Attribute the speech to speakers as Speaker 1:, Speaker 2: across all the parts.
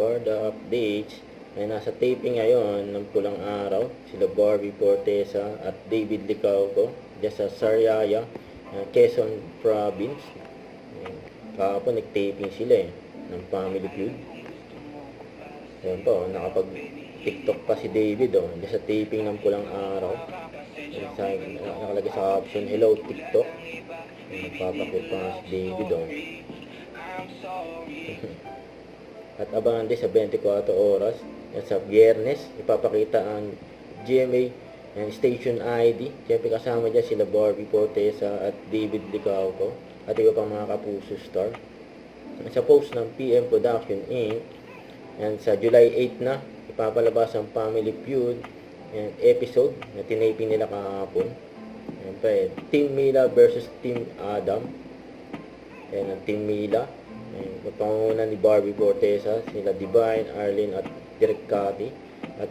Speaker 1: Barda updates. Ay nasa taping ngayon ng Pulang Araw, sila Barbie Fortesa at David Licauco, dyan sa Sariaya, Quezon Province. Kahapon nag-taping sila ng Family Feud. Ayan po, nakapag-tiktok pa si David dyan sa taping ng Pulang Araw. Nakalagay sa caption, "Hello TikTok." Nagpapakit pa si David At abangan din sa 24 oras at sa Biyernes ipapakita ang GMA and station ID. Siyempre kasama dyan sila Barbie Fortesa at David Licauco at iba pang mga kapuso star. Sa post ng PM Production Inc. and sa July 8 na ipapalabas ang Family Feud and episode na tinaping nila kahapon. Siyempre, Team Mila versus Team Adam. Ayan ang Team Mila. Pangunguna ni Barbie Fortesa, sila Divine, Arlene at Direk Cathy. At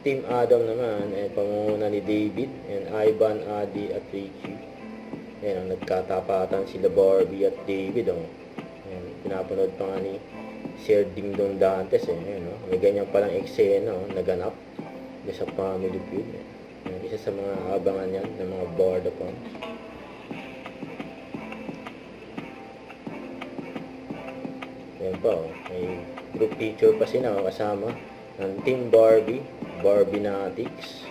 Speaker 1: Team Adam naman ay pangunguna ni David and Ivan, Adi at Richie. Ayan ang nagkatapatan sila Barbie at David. Ayan, pinapanood pa nga ni Sir Dingdong Dantes. Ayan, may ganyan palang eksena naganap sa Family Feud. Isa sa mga abangan yan ng mga Barda fans. Ayan pa, may group picture pa sila kasama ng Team Barbie, Barbinatics.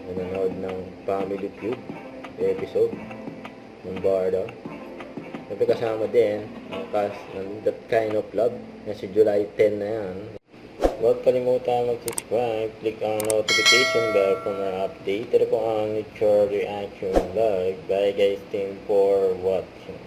Speaker 1: Nanonood ng Family Feud episode ng Barda. Siyempre kasama din ang cast ng That Kind of Love na si July 10 na yan. Huwag kalimutan mag-subscribe, click ang notification bell for more update. Ito po ang Nature Reaction Vlog. Bye guys, thank you for watching.